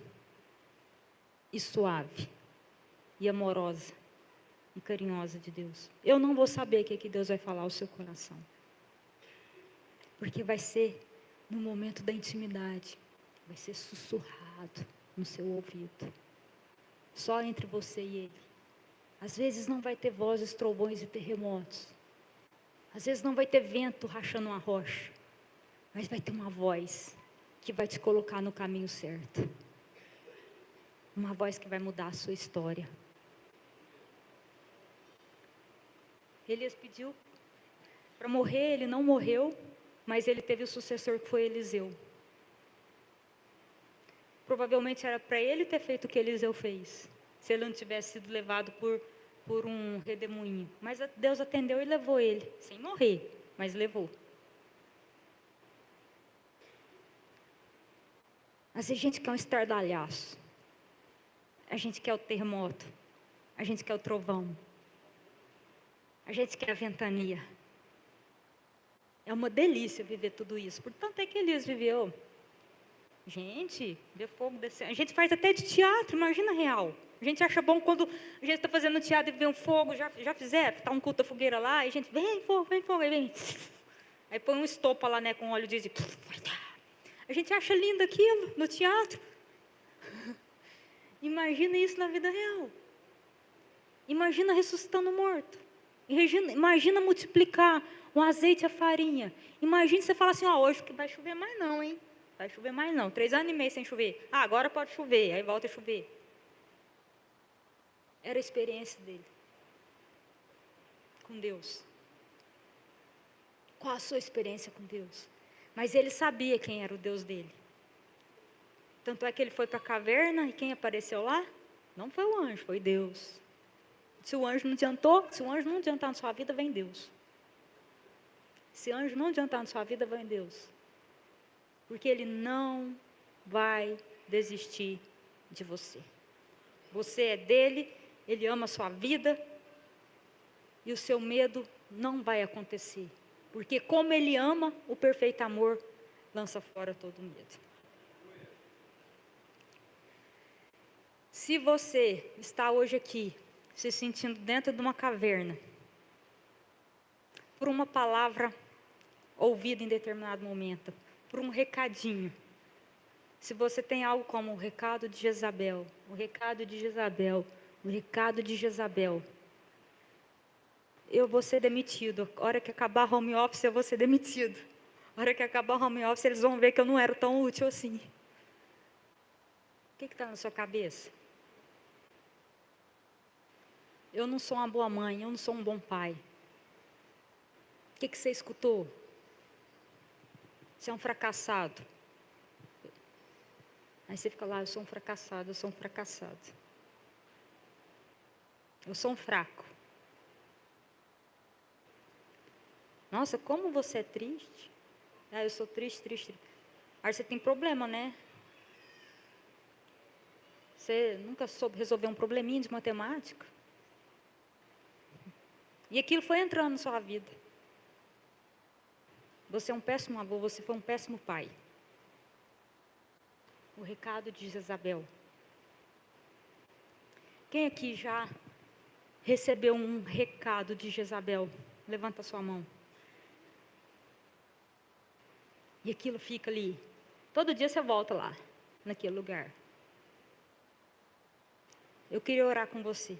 e suave e amorosa e carinhosa de Deus. Eu não vou saber o que Deus vai falar ao seu coração. Porque vai ser no momento da intimidade. Vai ser sussurrado no seu ouvido. Só entre você e Ele. Às vezes não vai ter vozes, trovões e terremotos. Às vezes não vai ter vento rachando uma rocha. Mas vai ter uma voz que vai te colocar no caminho certo. Uma voz que vai mudar a sua história. Elias pediu para morrer, ele não morreu, mas ele teve o sucessor que foi Eliseu. Provavelmente era para ele ter feito o que Eliseu fez, se ele não tivesse sido levado por um redemoinho. Mas Deus atendeu e levou ele, sem morrer, mas levou. Mas a gente quer um estardalhaço. A gente quer o terremoto. A gente quer o trovão. A gente quer a ventania. É uma delícia viver tudo isso. Portanto, é que Elias viveu. Gente, ver fogo descendo. A gente faz até de teatro, imagina real. A gente acha bom quando a gente está fazendo teatro e vê um fogo. Já fizeram? Está um culto da fogueira lá, e a gente, vem fogo, aí vem. Aí põe um estopa lá, né, com óleo diesel. A gente acha lindo aquilo no teatro. Imagina isso na vida real. Imagina ressuscitando o morto. Imagina multiplicar o azeite e a farinha. Imagina você falar assim, hoje que vai chover mais não, hein? Vai chover mais não. 3 anos e meio sem chover. Agora pode chover, aí volta a chover. Era a experiência dele com Deus. Qual a sua experiência com Deus? Mas ele sabia quem era o Deus dele. Tanto é que ele foi para a caverna e quem apareceu lá? Não foi o anjo, foi Deus. Se o anjo não adiantou, se o anjo não adiantar na sua vida, vem Deus. Se o anjo não adiantar na sua vida, vem Deus. Porque ele não vai desistir de você. Você é dele, ele ama a sua vida e o seu medo não vai acontecer. Porque como ele ama, o perfeito amor lança fora todo medo. Se você está hoje aqui, se sentindo dentro de uma caverna, por uma palavra ouvida em determinado momento, por um recadinho, se você tem algo como o recado de Jezabel, o recado de Jezabel, o recado de Jezabel, eu vou ser demitido. A hora que acabar home office, eu vou ser demitido. A hora que acabar home office, eles vão ver que eu não era tão útil assim. O que está na sua cabeça? Eu não sou uma boa mãe, eu não sou um bom pai. O que você escutou? Você é um fracassado. Aí você fica lá, eu sou um fracassado, eu sou um fracassado. Eu sou um fraco. Nossa, como você é triste. Ah, eu sou triste, triste. Aí você tem problema, né? Você nunca soube resolver um probleminha de matemática? E aquilo foi entrando na sua vida. Você é um péssimo avô, você foi um péssimo pai. O recado de Jezabel. Quem aqui já recebeu um recado de Jezabel? Levanta a sua mão. E aquilo fica ali. Todo dia você volta lá, naquele lugar. Eu queria orar com você.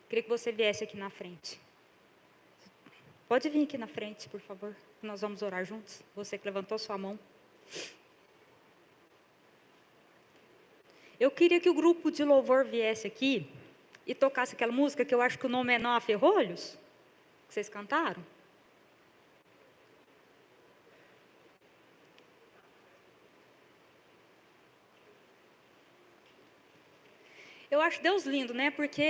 Queria que você viesse aqui na frente. Pode vir aqui na frente, por favor. Nós vamos orar juntos. Você que levantou sua mão. Eu queria que o grupo de louvor viesse aqui e tocasse aquela música que eu acho que o nome é Não Há Ferrolhos, que vocês cantaram. Eu acho Deus lindo, né? Porque